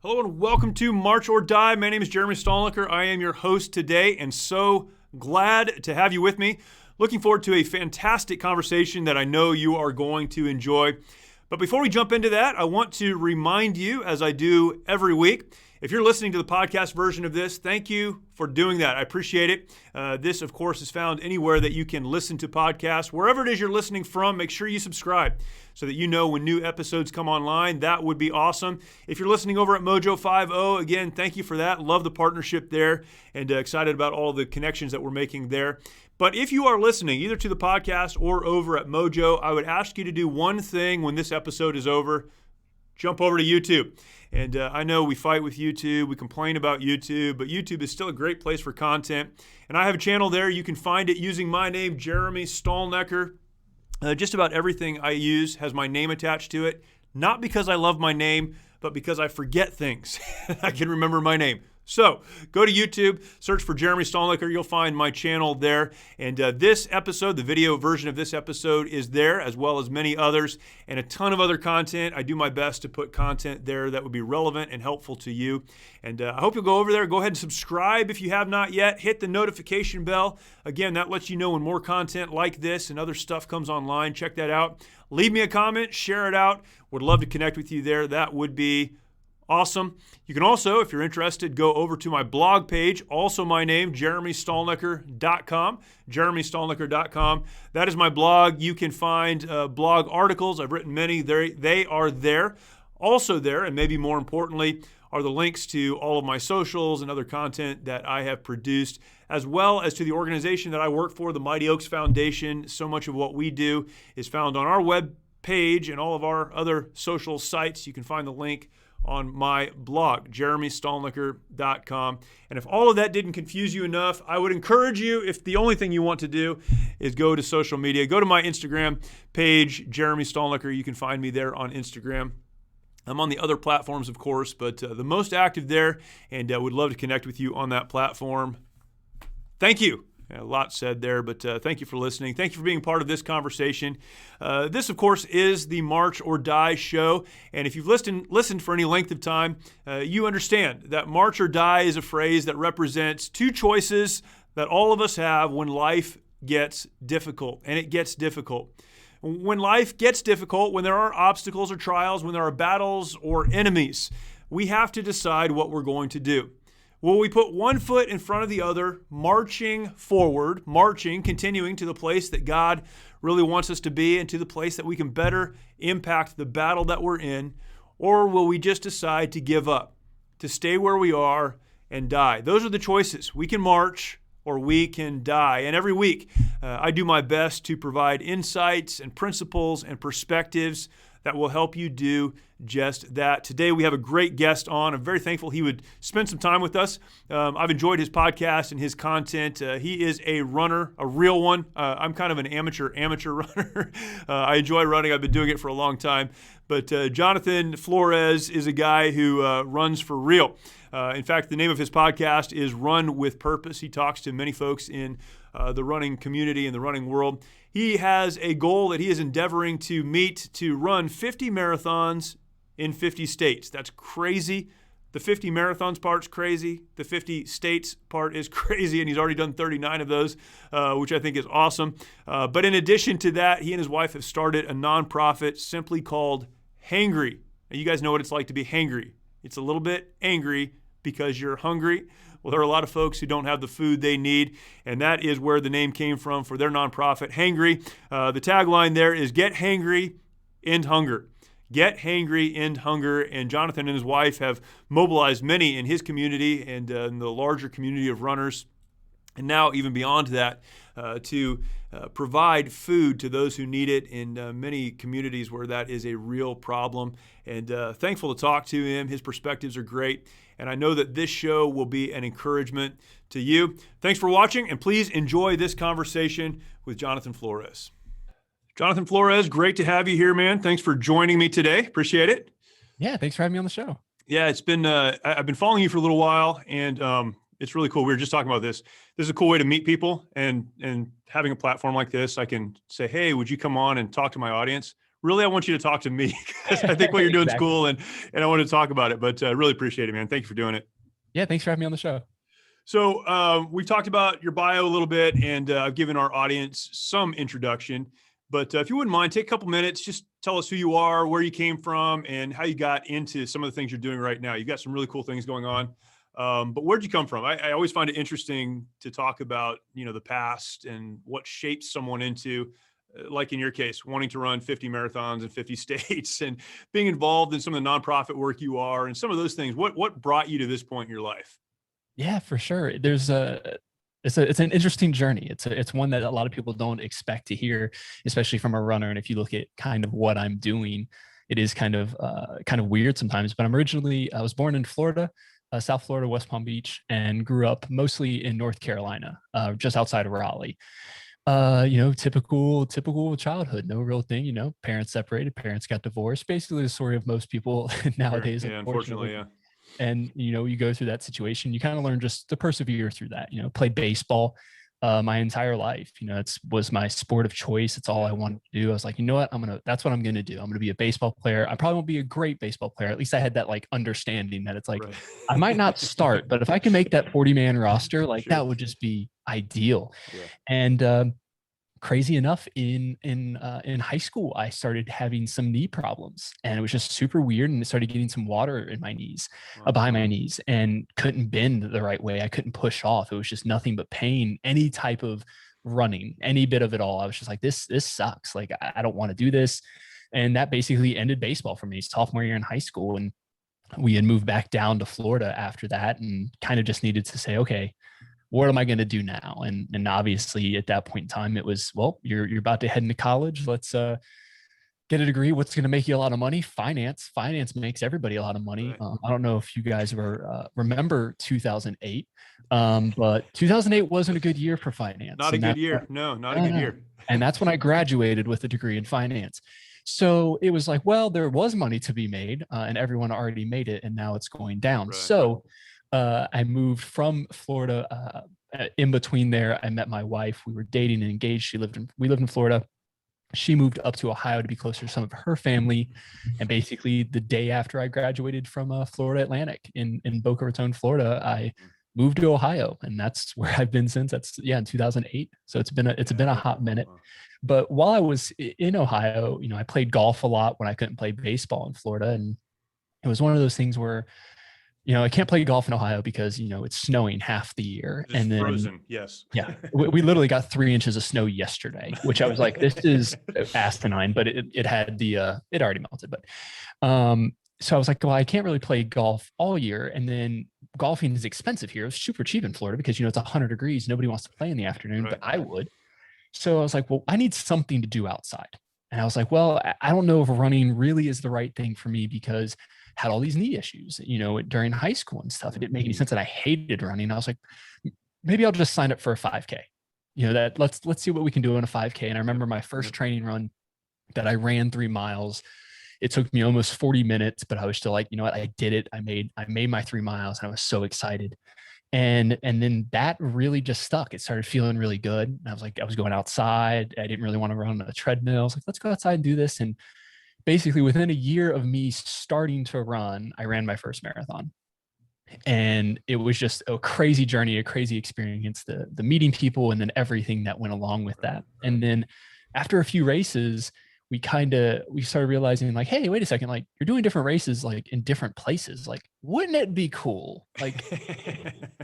Hello and welcome to March or Die. My name is Jeremy Stolniker. I am your host today and so glad to have you with me. Looking forward to a fantastic conversation that I know you are going to enjoy. But before we jump into that, I want to remind you, as I do every week, if you're listening to the podcast version of this, thank you for doing that. I appreciate it. This, of course, is found anywhere that you can listen to podcasts. Wherever it is you're listening from, make sure you subscribe so that you know when new episodes come online. That would be awesome. If you're listening over at Mojo 50, again, thank you for that. Love the partnership there and excited about all the connections that we're making there. But if you are listening either to the podcast or over at Mojo, I would ask you to do one thing when this episode is over. Jump over to YouTube. And I know we fight with YouTube, we complain about YouTube, but YouTube is still a great place for content. And I have a channel there. You can find it using my name, Jeremy Stolniker. Just about everything I use has my name attached to it, not because I love my name, but because I forget things. I can remember my name. So go to YouTube, search for Jeremy Stolniker. You'll find my channel there. And this episode, the video version of this episode is there, as well as many others and a ton of other content. I do my best to put content there that would be relevant and helpful to you. And I hope you'll go over there. Go ahead and subscribe if you have not yet. Hit the notification bell. Again, that lets you know when more content like this and other stuff comes online. Check that out. Leave me a comment. Share it out. Would love to connect with you there. That would be awesome. You can also, if you're interested, go over to my blog page, also my name, jeremystolniker.com, jeremystolniker.com. That is my blog. You can find blog articles. I've written many. They are there. Also there, and maybe more importantly, are the links to all of my socials and other content that I have produced, as well as to the organization that I work for, the Mighty Oaks Foundation. So much of what we do is found on our web page and all of our other social sites. You can find the link on my blog, jeremystolniker.com. And if all of that didn't confuse you enough, I would encourage you, if the only thing you want to do is go to social media, go to my Instagram page, Jeremy Stolniker. You can find me there on Instagram. I'm on the other platforms, of course, but the most active there, and would love to connect with you on that platform. Thank you. A lot said there, but thank you for listening. Thank you for being part of this conversation. This, of course, is the March or Die show, and if you've listened for any length of time, you understand that March or Die is a phrase that represents two choices that all of us have when life gets difficult, and it gets difficult. When life gets difficult, when there are obstacles or trials, when there are battles or enemies, we have to decide what we're going to do. Will we put one foot in front of the other, marching forward, continuing to the place that God really wants us to be and to the place that we can better impact the battle that we're in? Or will we just decide to give up, to stay where we are and die? Those are the choices. We can march or we can die. And every week, I do my best to provide insights and principles and perspectives that will help you do just that. Today we have a great guest on. I'm very thankful he would spend some time with us. I've enjoyed his podcast and his content. He is a runner, a real one. I'm kind of an amateur runner. I enjoy running. I've been doing it for a long time. But Jonathan Flores is a guy who runs for real. In fact, the name of his podcast is Run with Purpose. He talks to many folks in the running community and the running world. He has a goal that he is endeavoring to meet, to run 50 marathons in 50 states. That's crazy. The 50 marathons part's crazy. The 50 states part is crazy, and he's already done 39 of those, which I think is awesome. But in addition to that, he and his wife have started a nonprofit simply called Hangry. Now, you guys know what it's like to be hangry. It's a little bit angry because you're hungry. Well, there are a lot of folks who don't have the food they need, and that is where the name came from for their nonprofit, Hangry. The tagline there is Get Hangry, End Hunger. Get Hangry, End Hunger. And Jonathan and his wife have mobilized many in his community and in the larger community of runners, and now even beyond that, to provide food to those who need it in many communities where that is a real problem. And thankful to talk to him. His perspectives are great. And I know that this show will be an encouragement to you. Thanks for watching, and please enjoy this conversation with Jonathan Flores. Jonathan Flores, great to have you here, man. Thanks for joining me today. Appreciate it. Yeah, thanks for having me on the show. Yeah, it's been, I've been following you for a little while, and it's really cool. We were just talking about this. This is a cool way to meet people, and having a platform like this, I can say, hey, would you come on and talk to my audience Really, I want you to talk to me because I think what you're doing is Exactly. cool, and I want to talk about it. But I really appreciate it, man. Thank you for doing it. Yeah, thanks for having me on the show. So we've talked about your bio a little bit, and I've given our audience some introduction. But if you wouldn't mind, take a couple minutes, just tell us who you are, where you came from, and how you got into some of the things you're doing right now. You've got some really cool things going on. But where'd you come from? I always find it interesting to talk about, the past and what shapes someone into, like in your case, wanting to run 50 marathons in 50 states and being involved in some of the nonprofit work you are and some of those things. What brought you to this point in your life? Yeah, for sure. It's an interesting journey. It's one that a lot of people don't expect to hear, especially from a runner. And if you look at kind of what I'm doing, it is kind of weird sometimes. But I was born in Florida, South Florida, West Palm Beach, and grew up mostly in North Carolina, just outside of Raleigh. Typical childhood, no real thing. Parents separated, parents got divorced. Basically, the story of most people Sure. nowadays, Yeah, unfortunately, unfortunately. yeah. And you go through that situation, you kind of learn just to persevere through that. Played baseball my entire life. It was my sport of choice. It's all I wanted to do. I was like, you know what, that's what I'm going to do. I'm going to be a baseball player. I probably won't be a great baseball player. At least I had that like understanding that it's like Right. I might not start, but if I can make that 40-man roster, like Sure. that would just be ideal. Yeah. And crazy enough, in high school I started having some knee problems, and it was just super weird, and it started getting some water in my knees, Wow. behind my knees, and couldn't bend the right way. I couldn't push off. It was just nothing but pain. Any type of running, any bit of it all, I was just like, this sucks. Like, I don't want to do this. And that basically ended baseball for me sophomore year in high school. And we had moved back down to Florida after that, and kind of just needed to say, okay, what am I going to do now? And obviously at that point in time, it was, well, you're about to head into college. Let's get a degree. What's going to make you a lot of money? Finance makes everybody a lot of money. Right. I don't know if you guys remember 2008, but 2008 wasn't a good year for finance. Not a good year. No, not a good year. And that's when I graduated with a degree in finance. So it was like, well, there was money to be made, and everyone already made it, and now it's going down. Right. So I moved from Florida. In between there, I met my wife. We were dating and engaged. We lived in Florida. She moved up to Ohio to be closer to some of her family. And basically, the day after I graduated from Florida Atlantic in Boca Raton, Florida, I moved to Ohio, and that's where I've been since. That's in 2008. So it's been a hot minute. But while I was in Ohio, I played golf a lot when I couldn't play baseball in Florida, and it was one of those things where I can't play golf in Ohio because, it's snowing half the year. Just and then frozen. Yes. Yeah, we literally got 3 inches of snow yesterday, which I was like, this is asinine, but it had it already melted. But so I was like, well, I can't really play golf all year. And then golfing is expensive here. It's super cheap in Florida because, it's 100 degrees. Nobody wants to play in the afternoon, Right. but I would. So I was like, well, I need something to do outside. And I was like, well, I don't know if running really is the right thing for me because I had all these knee issues, during high school and stuff. It didn't make any sense, and I hated running. I was like, maybe I'll just sign up for a 5K. That let's see what we can do in a 5K. And I remember my first training run that I ran 3 miles. It took me almost 40 minutes, but I was still like, you know what? I did it. I made my 3 miles, and I was so excited. And then that really just stuck. It started feeling really good. And I was like, I was going outside. I didn't really want to run on a treadmill. I was like, let's go outside and do this. And basically within a year of me starting to run, I ran my first marathon. And it was just a crazy journey, a crazy experience, the meeting people, and then everything that went along with that. And then after a few races, we started realizing, like, hey, wait a second, like, you're doing different races like in different places. Like, wouldn't it be cool, like,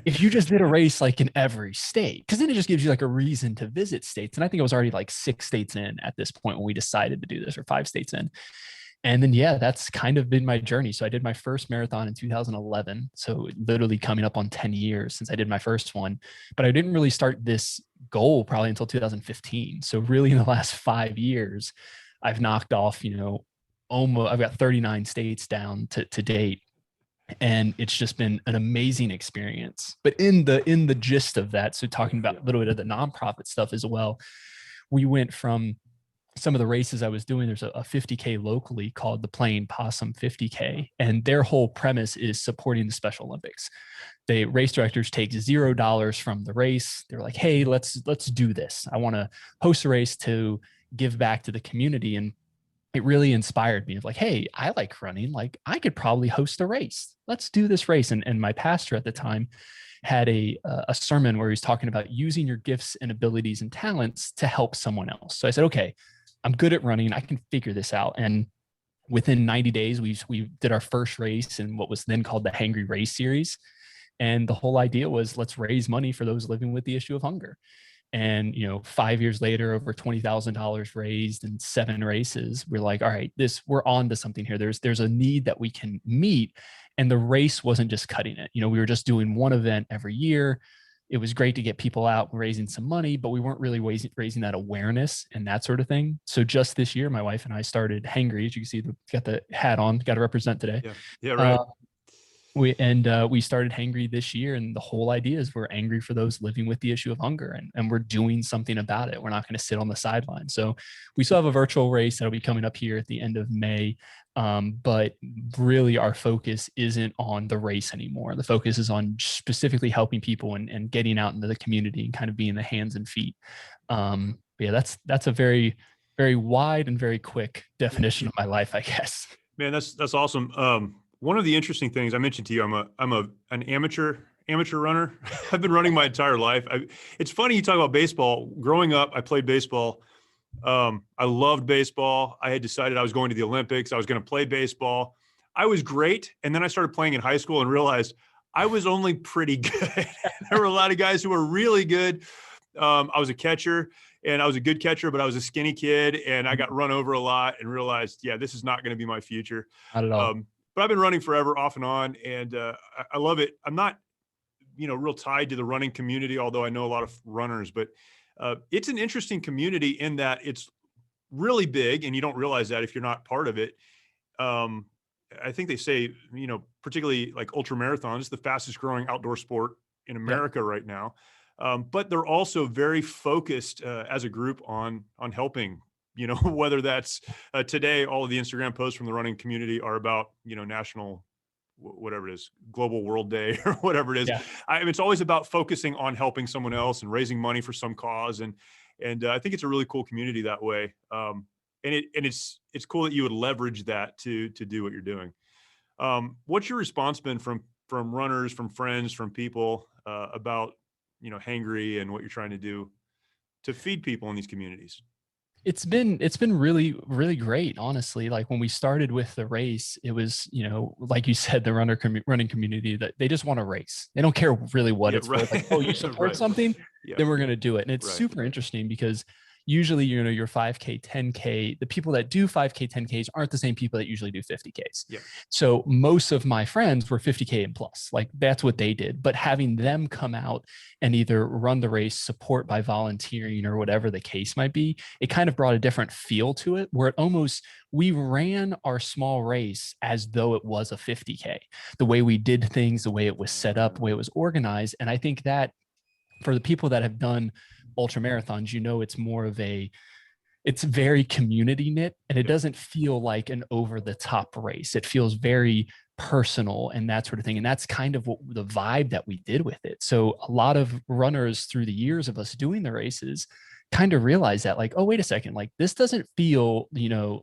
if you just did a race like in every state? Because then it just gives you like a reason to visit states. And I think I was already like 6 states in at this point when we decided to do this, or 5 states in. And then, yeah, that's kind of been my journey. So I did my first marathon in 2011. So literally coming up on 10 years since I did my first one. But I didn't really start this goal probably until 2015. So really in the last 5 years, I've knocked off, almost, I've got 39 states down to date. And it's just been an amazing experience. But in the gist of that, so talking about a little bit of the nonprofit stuff as well, we went from some of the races I was doing. There's a 50K locally called the Plain Possum 50K, and their whole premise is supporting the Special Olympics. The race directors take $0 from the race. They're like, hey, let's do this. I want to host a race to give back to the community. And it really inspired me of like, hey, I like running. Like I could probably host a race. Let's do this race. And my pastor at the time had a sermon where he was talking about using your gifts and abilities and talents to help someone else. So I said, okay, I'm good at running. I can figure this out. And within 90 days, we did our first race in what was then called the Hangry Race Series. And the whole idea was let's raise money for those living with the issue of hunger. And 5 years later, over $20,000 raised in 7 races, we're like, all right, we're on to something here. There's a need that we can meet. And the race wasn't just cutting it. We were just doing one event every year. It was great to get people out raising some money, but we weren't really raising that awareness and that sort of thing. So just this year, my wife and I started Hangry. As you can see, got the hat on, got to represent today. Yeah. Yeah. Right. We started Hangry this year, and the whole idea is we're angry for those living with the issue of hunger, and we're doing something about it. We're not going to sit on the sidelines. So we still have a virtual race that'll be coming up here at the end of May, but really our focus isn't on the race anymore. The focus is on specifically helping people and getting out into the community and kind of being the hands and feet. Yeah, that's a very, very wide and very quick definition of my life, I guess. Man, that's awesome. One of the interesting things I mentioned to you, I'm an amateur runner. I've been running my entire life. It's funny you talk about baseball. Growing up, I played baseball. I loved baseball. I had decided I was going to the Olympics. I was going to play baseball. I was great. And then I started playing in high school and realized I was only pretty good. There were a lot of guys who were really good. I was a catcher and I was a good catcher, but I was a skinny kid and I got run over a lot and realized, yeah, this is not going to be my future. Not at all. But I've been running forever off and on, and I love it. I'm not, real tied to the running community, although I know a lot of runners, but it's an interesting community in that it's really big and you don't realize that if you're not part of it. I think they say, particularly like ultra marathons, it's the fastest growing outdoor sport in America right now. But they're also very focused as a group on helping, whether that's today, all of the Instagram posts from the running community are about, national, whatever it is, global world day or whatever it is. Yeah. It's always about focusing on helping someone else and raising money for some cause. And I think it's a really cool community that way. And it's cool that you would leverage that to do what you're doing. What's your response been from runners, from friends, from people about, Hangry and what you're trying to do to feed people in these communities? It's been really, really great, honestly. Like when we started with the race, it was, like you said, the running community that they just want to race. They don't care really what it's for. Like, oh, you support something, then we're going to do it. And it's super interesting because usually, your 5K, 10K, the people that do 5K, 10Ks aren't the same people that usually do 50Ks. Yeah. So most of my friends were 50K and plus, like that's what they did. But having them come out and either run the race, support by volunteering or whatever the case might be, it kind of brought a different feel to it where we ran our small race as though it was a 50K, the way we did things, the way it was set up, the way it was organized. And I think that for the people that have done ultra marathons, it's very community knit and it doesn't feel like an over the top race. It feels very personal and that sort of thing. And that's kind of what the vibe that we did with it. So a lot of runners through the years of us doing the races kind of realize that like, oh, wait a second, like this doesn't feel,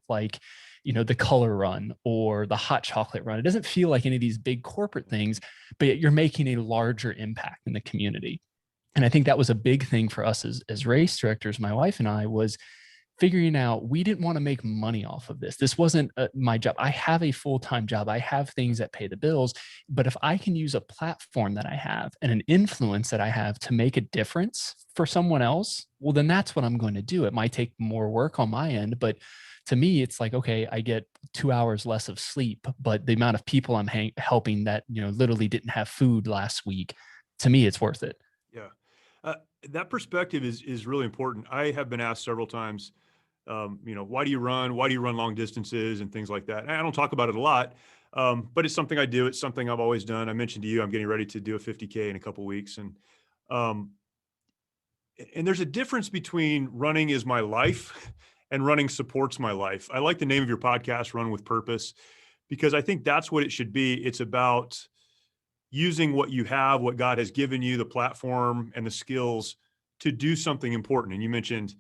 like, the color run or the hot chocolate run. It doesn't feel like any of these big corporate things, but yet you're making a larger impact in the community. And I think that was a big thing for us as race directors, my wife and I, was figuring out we didn't want to make money off of this. This wasn't my job. I have a full-time job. I have things that pay the bills. But if I can use a platform that I have and an influence that I have to make a difference for someone else, well, then that's what I'm going to do. It might take more work on my end, but to me, it's like, okay, I get 2 hours less of sleep, but the amount of people I'm helping that, literally didn't have food last week, to me, it's worth it. Yeah. That perspective is really important. I have been asked several times, why do you run? Why do you run long distances and things like that? And I don't talk about it a lot, but it's something I do. It's something I've always done. I mentioned to you, I'm getting ready to do a 50K in a couple of weeks. And there's a difference between running is my life and running supports my life. I like the name of your podcast, Run with Purpose, because I think that's what it should be. It's about using what you have, what God has given you, the platform and the skills to do something important. And you mentioned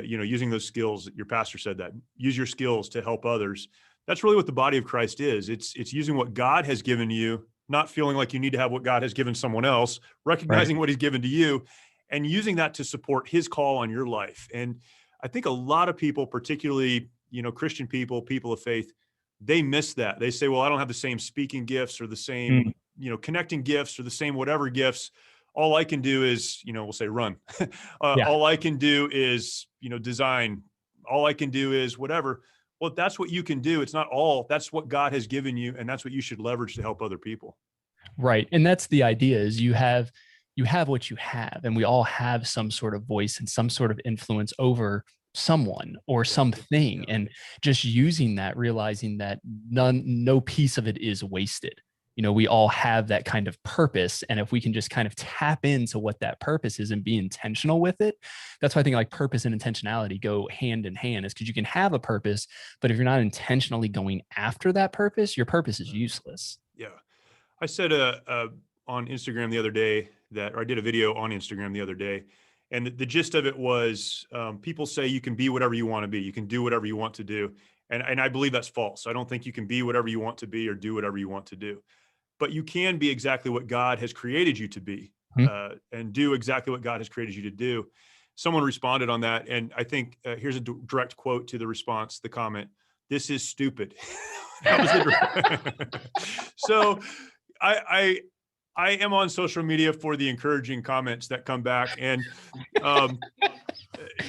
using those skills. Your pastor said that, use your skills to help others. That's really what the body of Christ is. It's using what God has given you, not feeling like you need to have what God has given someone else, Right. recognizing what he's given to you and using that to support his call on your life. And I think a lot of people, particularly, Christian people, people of faith, they miss that. They say, well, I don't have the same speaking gifts or the same, Mm, connecting gifts or the same whatever gifts. All I can do is, we'll say run. yeah. All I can do is, design. All I can do is whatever. Well, if that's what you can do, it's not all. That's what God has given you, and that's what you should leverage to help other people. Right. And that's the idea is you have what you have, and we all have some sort of voice and some sort of influence over someone or Yeah. something. Yeah. And just using that, realizing that no piece of it is wasted. We all have that kind of purpose. And if we can just kind of tap into what that purpose is and be intentional with it, that's why I think like purpose and intentionality go hand in hand, is because you can have a purpose, but if you're not intentionally going after that purpose, your purpose is useless. Yeah. I said on Instagram the other day or I did a video on Instagram the other day, and the gist of it was people say you can be whatever you want to be, you can do whatever you want to do, and I believe that's false. I don't think you can be whatever you want to be or do whatever you want to do, but you can be exactly what God has created you to be, Hmm? and do exactly what God has created you to do. Someone responded on that, and I think here's a direct quote to the response, the comment: "This is stupid." That was the so. I I am on social media for the encouraging comments that come back, and um,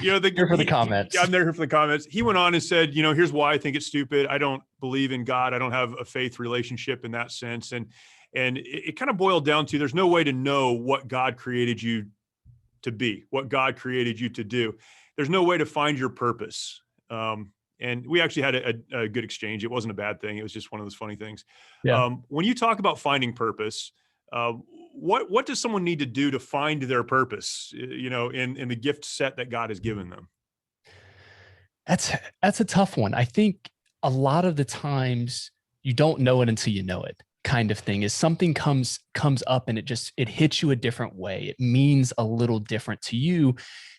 Here for the comments. I'm there for the comments. He went on and said, here's why I think it's stupid. I don't believe in God. I don't have a faith relationship in that sense, and it kind of boiled down to there's no way to know what God created you to be, what God created you to do. There's no way to find your purpose. And we actually had a good exchange. It wasn't a bad thing. It was just one of those funny things. Yeah. When you talk about finding purpose, uh, what does someone need to do to find their purpose? In the gift set that God has given them. That's a tough one. I think a lot of the times you don't know it until you know it, kind of thing. Is something comes up and it hits you a different way. It means a little different to you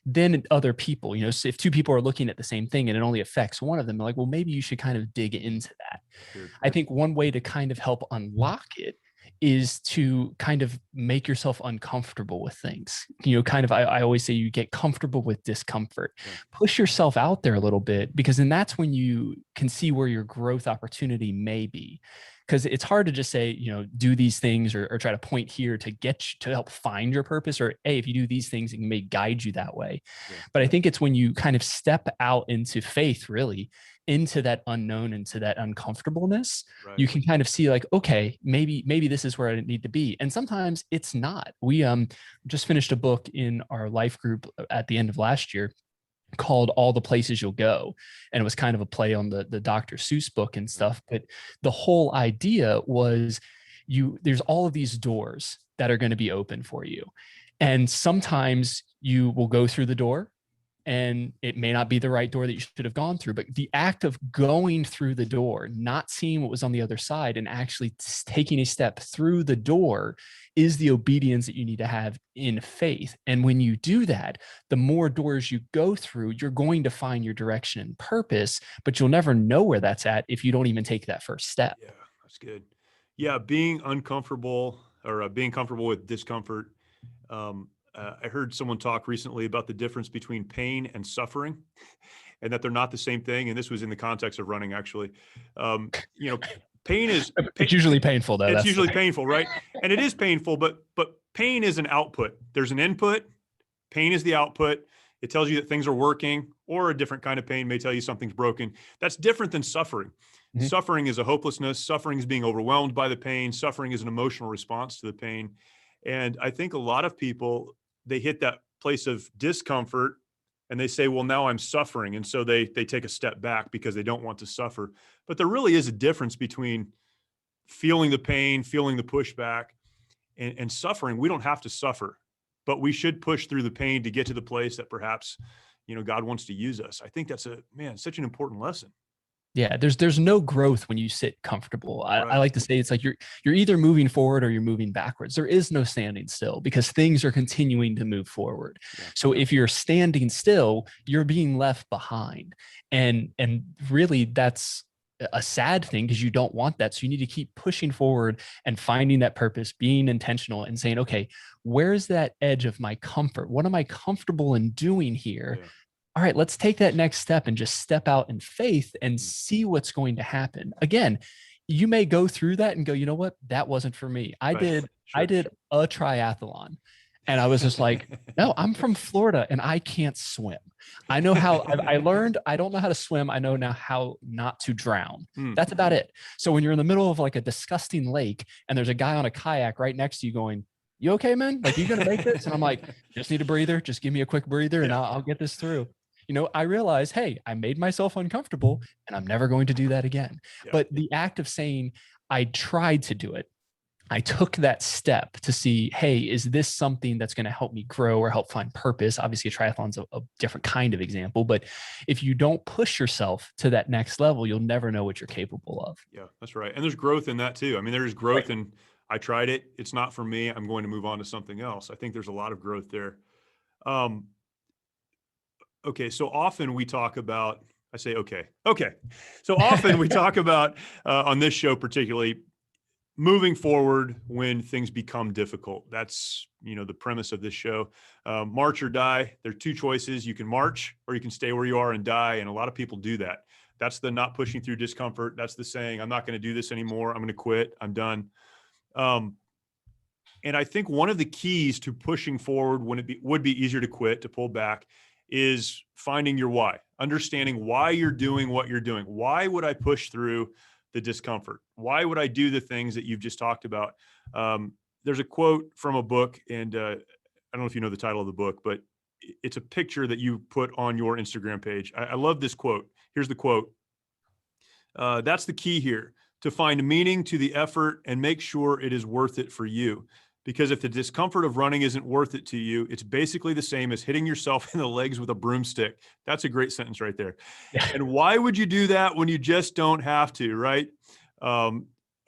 than other people. So if two people are looking at the same thing and it only affects one of them, they're like, well, maybe you should kind of dig into that. Good. I think one way to kind of help unlock it is to kind of make yourself uncomfortable with things. Kind of, I always say you get comfortable with discomfort. Yeah. Push yourself out there a little bit, because then that's when you can see where your growth opportunity may be. Because it's hard to just say, do these things or try to point here to get you to help find your purpose, or hey, if you do these things, it may guide you that way. Yeah. But I think it's when you kind of step out into faith, really, into that unknown, into that uncomfortableness, Right. you can kind of see like, okay, maybe this is where I need to be. And sometimes it's not. We just finished a book in our life group at the end of last year called All the Places You'll Go. And it was kind of a play on the Dr. Seuss book and stuff. But the whole idea was there's all of these doors that are going to be open for you. And sometimes you will go through the door and it may not be the right door that you should have gone through, but the act of going through the door, not seeing what was on the other side and actually taking a step through the door is the obedience that you need to have in faith. And when you do that, the more doors you go through, you're going to find your direction and purpose, but you'll never know where that's at if you don't even take that first step. Yeah, that's good. Yeah, being uncomfortable or being comfortable with discomfort. I heard someone talk recently about the difference between pain and suffering, and that they're not the same thing. And this was in the context of running, actually. Pain is It's usually painful, though. it's usually painful, right? And it is painful, but pain is an output. There's an input. Pain is the output. It tells you that things are working, or a different kind of pain may tell you something's broken. That's different than suffering. Mm-hmm. Suffering is a hopelessness. Suffering is being overwhelmed by the pain. Suffering is an emotional response to the pain. And I think a lot of people, they hit that place of discomfort and they say, well, now I'm suffering. And so they take a step back because they don't want to suffer. But there really is a difference between feeling the pain, feeling the pushback, and suffering. We don't have to suffer, but we should push through the pain to get to the place that perhaps, God wants to use us. I think that's such an important lesson. Yeah, there's no growth when you sit comfortable. I Right. like to say it's like you're either moving forward or you're moving backwards. There is no standing still because things are continuing to move forward. Yeah. So if you're standing still, you're being left behind. And really that's a sad thing because you don't want that. So you need to keep pushing forward and finding that purpose, being intentional and saying, okay, where's that edge of my comfort? What am I comfortable in doing here? Yeah. All right, let's take that next step and just step out in faith and Mm. see what's going to happen. Again, you may go through that and go, you know what? That wasn't for me. I Right. did I Sure. did a triathlon and I was just like, no, I'm from Florida and I can't swim. I know how I learned I don't know how to swim. I know now how not to drown. Mm. That's about it. So when you're in the middle of like a disgusting lake and there's a guy on a kayak right next to you going, you okay, man? Like, you gonna make this? And I'm like, just need a breather. Just give me a quick breather and Yeah. I'll get this through. I realized, hey, I made myself uncomfortable and I'm never going to do that again. Yeah. But the act of saying, I tried to do it, I took that step to see, hey, is this something that's going to help me grow or help find purpose? Obviously, a triathlon's a different kind of example, but if you don't push yourself to that next level, you'll never know what you're capable of. Yeah, that's right. And there's growth in that too. I mean, there's growth in I tried it. It's not for me. I'm going to move on to something else. I think there's a lot of growth there. Um, okay, so often we talk about, I say, okay. So often we talk about on this show, particularly moving forward when things become difficult. That's, the premise of this show. March or die. There are two choices. You can march or you can stay where you are and die. And a lot of people do that. That's the not pushing through discomfort. That's the saying, I'm not going to do this anymore. I'm going to quit. I'm done. And I think one of the keys to pushing forward when would be easier to quit, to pull back, is finding your why, understanding why you're doing what you're doing. Why would I push through the discomfort? Why would I do the things that you've just talked about? There's a quote from a book, and I don't know if you know the title of the book, but it's a picture that you put on your Instagram page. I love this quote. Here's the quote. That's the key here, to find meaning to the effort and make sure it is worth it for you. Because if the discomfort of running isn't worth it to you, it's basically the same as hitting yourself in the legs with a broomstick. That's a great sentence right there. Yeah. And why would you do that when you just don't have to, right?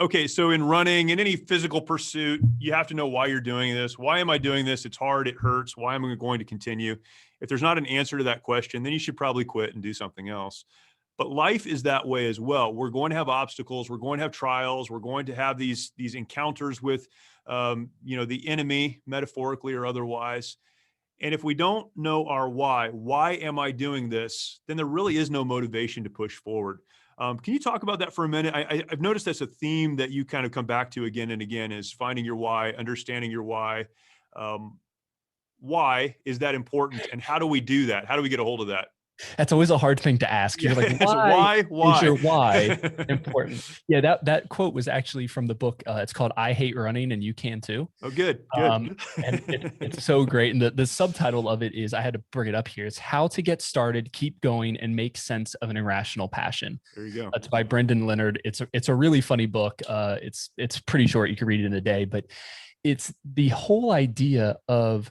Okay, so in running, in any physical pursuit, you have to know why you're doing this. Why am I doing this? It's hard, it hurts. Why am I going to continue? If there's not an answer to that question, then you should probably quit and do something else. But life is that way as well. We're going to have obstacles. We're going to have trials. We're going to have these encounters with, the enemy, metaphorically or otherwise. And if we don't know our why am I doing this? Then there really is no motivation to push forward. Can you talk about that for a minute? I've noticed that's a theme that you kind of come back to again and again, is finding your why, understanding your why. Why is that important? And how do we do that? How do we get a hold of that? That's always a hard thing to ask. You're like, why is your why important? Yeah, that quote was actually from the book. It's called I Hate Running and You Can Too. Oh, good. And it's so great. And the subtitle of it is, I had to bring it up here. It's How to Get Started, Keep Going, and Make Sense of an Irrational Passion. There you go. It's by Brendan Leonard. It's a really funny book. It's pretty short. You can read it in a day, but it's the whole idea of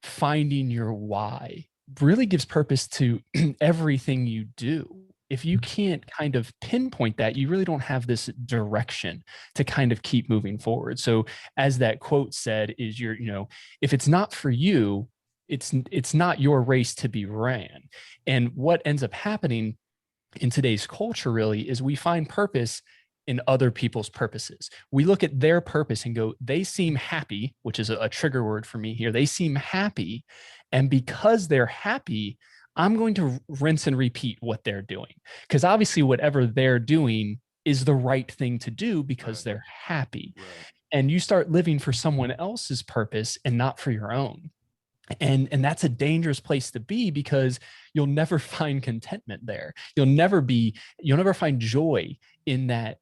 finding your why really gives purpose to everything you do. If you can't kind of pinpoint that, you really don't have this direction to kind of keep moving forward. So as that quote said, is if it's not for you, it's not your race to be ran. And what ends up happening in today's culture really is we find purpose in other people's purposes. We look at their purpose and go, they seem happy, which is a trigger word for me here. They seem happy. And because they're happy, I'm going to rinse and repeat what they're doing. Because obviously whatever they're doing is the right thing to do because they're happy. Right. And you start living for someone else's purpose and not for your own. And that's a dangerous place to be, because you'll never find contentment there. You'll never find joy in that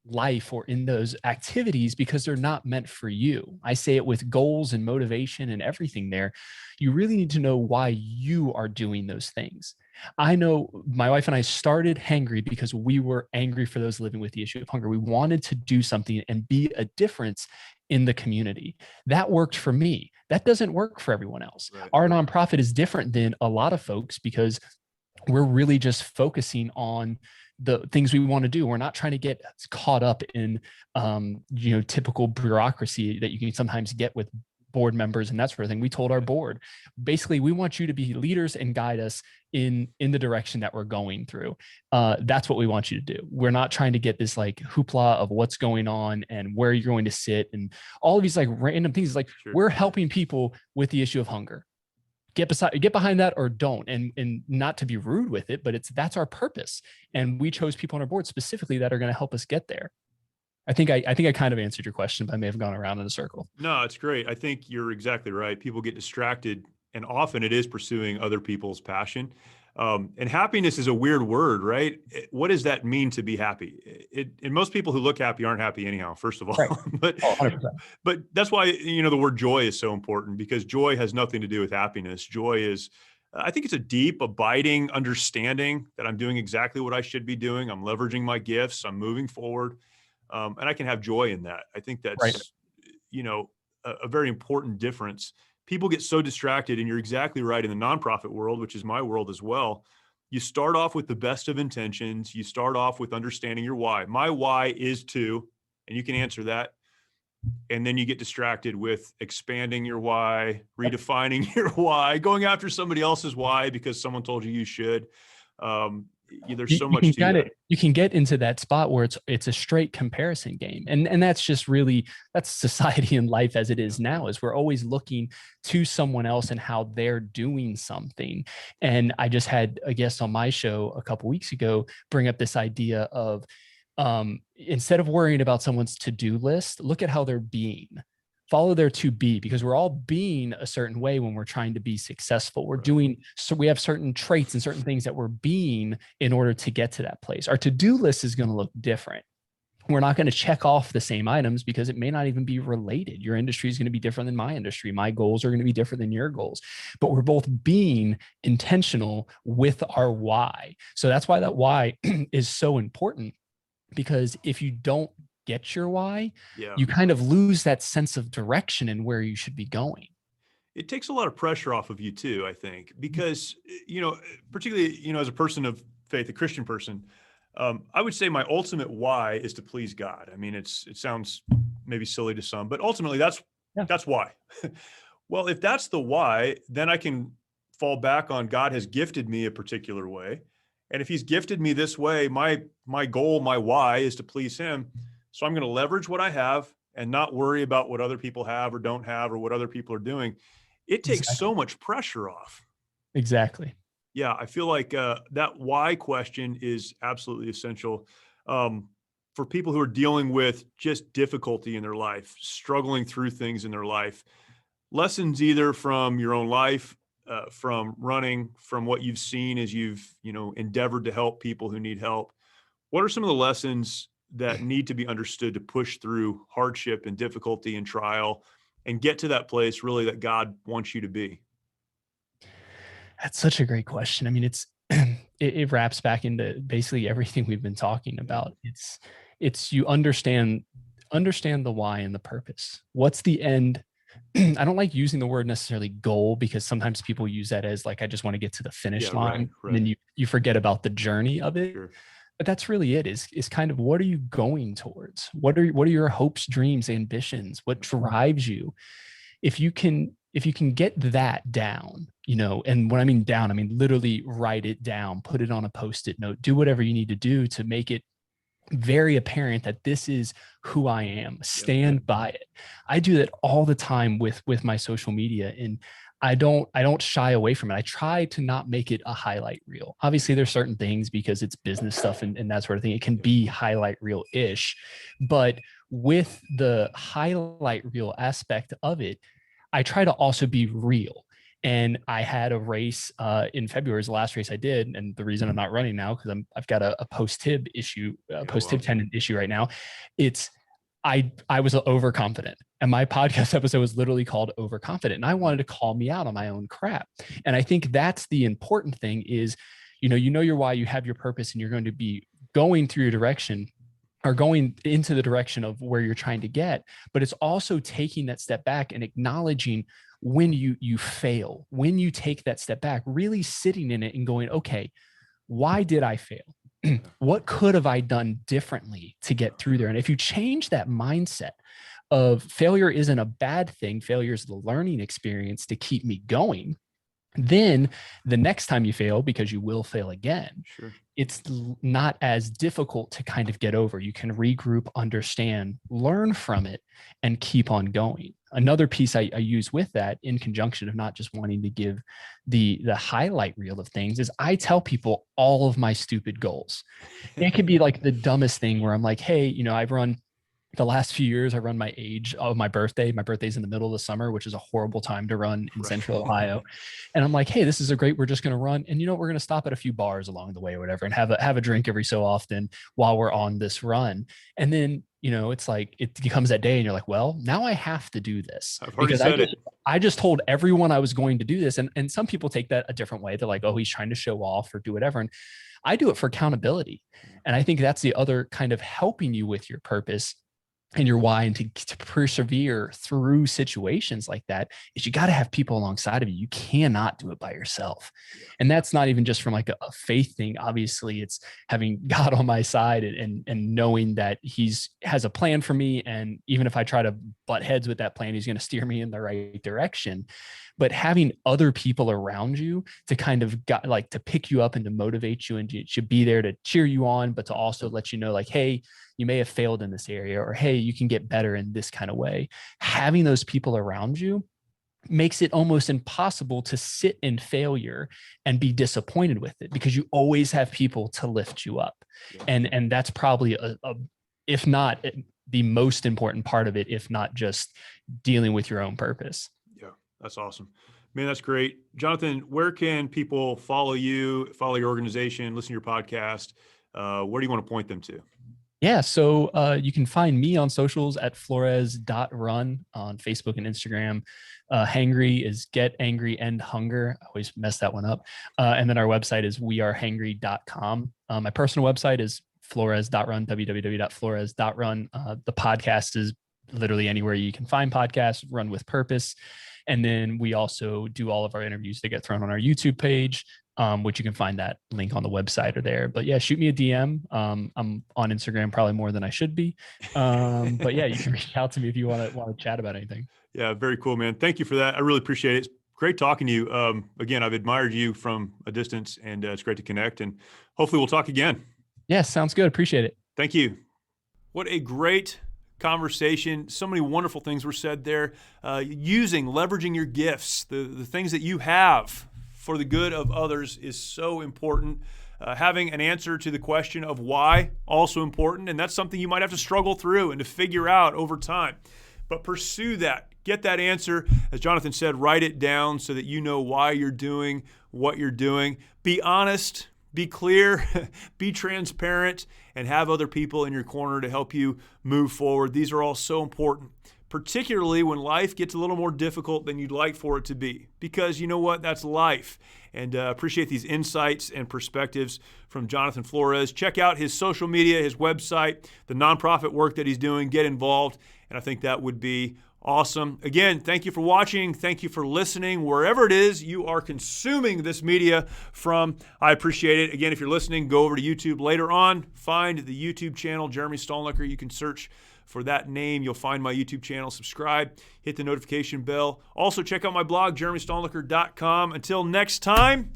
life or in those activities, because they're not meant for you. I say it with goals and motivation and everything there. You really need to know why you are doing those things. I know my wife and I started Hangry because we were angry for those living with the issue of hunger. We wanted to do something and be a difference in the community. That worked for me. That doesn't work for everyone else. Right. Our nonprofit is different than a lot of folks because we're really just focusing on the things we want to do. We're not trying to get caught up in, typical bureaucracy that you can sometimes get with board members and that sort of thing. We told our board, basically, we want you to be leaders and guide us in the direction that we're going through. That's what we want you to do. We're not trying to get this like hoopla of what's going on and where you're going to sit and all of these like random things. Like, Sure. We're helping people with the issue of hunger. Get behind that or don't. And not to be rude with it, but that's our purpose. And we chose people on our board specifically that are going to help us get there. I think I kind of answered your question, but I may have gone around in a circle. No, it's great. I think you're exactly right. People get distracted, and often it is pursuing other people's passion. And happiness is a weird word, right? What does that mean to be happy? And most people who look happy aren't happy anyhow, first of all. Right. but, 100%. but that's why, the word joy is so important, because joy has nothing to do with happiness. Joy is, I think it's a deep, abiding understanding that I'm doing exactly what I should be doing. I'm leveraging my gifts. I'm moving forward. And I can have joy in that. I think that's, Right. A very important difference. People get so distracted, and you're exactly right. In the nonprofit world, which is my world as well, you start off with the best of intentions. You start off with understanding your why. My why is to, and you can answer that. And then you get distracted with expanding your why, redefining your why, going after somebody else's why because someone told you should. There's so much to that. You can get into that spot where it's a straight comparison game. And that's just really, that's society and life as it is now, is we're always looking to someone else and how they're doing something. And I just had a guest on my show a couple weeks ago bring up this idea of, instead of worrying about someone's to-do list, look at how they're being. Follow their to be, because we're all being a certain way when we're trying to be successful. We're doing, so we have certain traits and certain things that we're being in order to get to that place. Our to-do list is going to look different. We're not going to check off the same items because it may not even be related. Your industry is going to be different than my industry. My goals are going to be different than your goals, but we're both being intentional with our why. So that's why that why is so important, because if you don't get your why, you kind of lose that sense of direction and where you should be going. It takes a lot of pressure off of you too, I think, because, particularly, as a person of faith, a Christian person, I would say my ultimate why is to please God. I mean, it sounds maybe silly to some, but ultimately that's why. Well, if that's the why, then I can fall back on God has gifted me a particular way. And if he's gifted me this way, my goal, my why is to please him. So I'm going to leverage what I have and not worry about what other people have or don't have or what other people are doing. It takes so much pressure off. Exactly. Yeah, I feel like that why question is absolutely essential for people who are dealing with just difficulty in their life, struggling through things in their life. Lessons either from your own life, from running, from what you've seen as you've endeavored to help people who need help. What are some of the lessons that need to be understood to push through hardship and difficulty and trial and get to that place really that God wants you to be? That's such a great question. I mean, it wraps back into basically everything we've been talking about. It's you understand the why and the purpose. What's the end? I don't like using the word necessarily goal, because sometimes people use that as like, I just want to get to the finish line. Right. And then you forget about the journey of it. Sure. But that's really it, is kind of, what are you going towards? What are your hopes, dreams, ambitions? What drives you? If you can get that down, and when I mean down, I mean literally write it down, put it on a Post-it note, do whatever you need to do to make it very apparent that this is who I am. Stand by it. I do that all the time with my social media, and I don't shy away from it. I try to not make it a highlight reel. Obviously there's certain things, because it's business stuff and that sort of thing, it can be highlight reel-ish, but with the highlight reel aspect of it, I try to also be real. And I had a race in February, is the last race I did. And the reason I'm not running now, because I've got a post-tib issue, post-tib tendon issue right now. I was overconfident, and my podcast episode was literally called Overconfident. And I wanted to call me out on my own crap. And I think that's the important thing is, you know your why, you have your purpose, and you're going to be going through your direction, or going into the direction of where you're trying to get. But it's also taking that step back and acknowledging when you fail, when you take that step back, really sitting in it and going, okay, why did I fail? What could have I done differently to get through there? And if you change that mindset of failure isn't a bad thing, failure is the learning experience to keep me going, then the next time you fail, because you will fail again, Sure. it's not as difficult to kind of get over. You can regroup, understand, learn from it, and keep on going. Another piece I use with that, in conjunction of not just wanting to give the highlight reel of things, is I tell people all of my stupid goals. It could be like the dumbest thing where I'm like, hey, I've run the last few years, I run my age of my birthday. My birthday's in the middle of the summer, which is a horrible time to run in Central Ohio. And I'm like, hey, this is we're just going to run. And we're going to stop at a few bars along the way or whatever, and have a drink every so often while we're on this run. And then, it's like, it becomes that day and you're like, well, now I have to do this I've already because said it. I just told everyone I was going to do this. And some people take that a different way. They're like, oh, he's trying to show off or do whatever. And I do it for accountability. And I think that's the other kind of helping you with your purpose and your why, and to persevere through situations like that, is you got to have people alongside of you. You cannot do it by yourself. And that's not even just from like a faith thing. Obviously, it's having God on my side and knowing that he's has a plan for me. And even if I try to butt heads with that plan, he's going to steer me in the right direction. But having other people around you to kind of to pick you up and to motivate you and to be there to cheer you on, but to also let you know, like, hey, you may have failed in this area, or hey, you can get better in this kind of way. Having those people around you makes it almost impossible to sit in failure and be disappointed with it, because you always have people to lift you up. And that's probably if not the most important part of it, if not just dealing with your own purpose. Yeah, that's awesome. Man, that's great. Jonathan, where can people follow you, follow your organization, listen to your podcast? Where do you want to point them to? Yeah, so you can find me on socials at flores.run on Facebook and Instagram. Hangry is Get Angry End Hunger. I always mess that one up. And then our website is wearehangry.com. My personal website is flores.run, www.flores.run. The podcast is literally anywhere you can find podcasts, Run with Purpose. And then we also do all of our interviews that get thrown on our YouTube page, which you can find that link on the website or there. But yeah, shoot me a DM. I'm on Instagram probably more than I should be. But yeah, you can reach out to me if you want to chat about anything. Yeah, very cool, man. Thank you for that. I really appreciate it. It's great talking to you. Again, I've admired you from a distance, and it's great to connect, and hopefully we'll talk again. Yeah, sounds good. Appreciate it. Thank you. What a great conversation. So many wonderful things were said there. Leveraging your gifts, the things that you have for the good of others is so important. Having an answer to the question of why, also important. And that's something you might have to struggle through and to figure out over time. But pursue that. Get that answer. As Jonathan said, write it down so that you know why you're doing what you're doing. Be honest, be clear, be transparent, and have other people in your corner to help you move forward. These are all so important, particularly when life gets a little more difficult than you'd like for it to be. Because you know what? That's life. And appreciate these insights and perspectives from Jonathan Flores. Check out his social media, his website, the nonprofit work that he's doing. Get involved. And I think that would be awesome. Again, thank you for watching. Thank you for listening. Wherever it is you are consuming this media from, I appreciate it. Again, if you're listening, go over to YouTube later on. Find the YouTube channel, Jeremy Stolnicker. You can search for that name. You'll find my YouTube channel. Subscribe. Hit the notification bell. Also, check out my blog, jeremystolnicker.com. Until next time,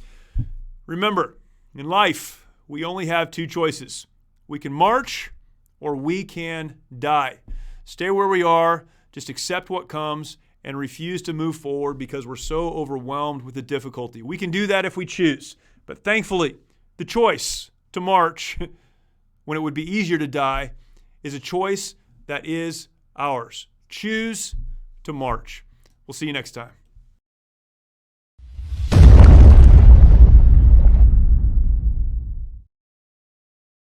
remember, in life, we only have two choices. We can march or we can die. Stay where we are. Just accept what comes and refuse to move forward because we're so overwhelmed with the difficulty. We can do that if we choose. But thankfully, the choice to march when it would be easier to die is a choice that is ours. Choose to march. We'll see you next time.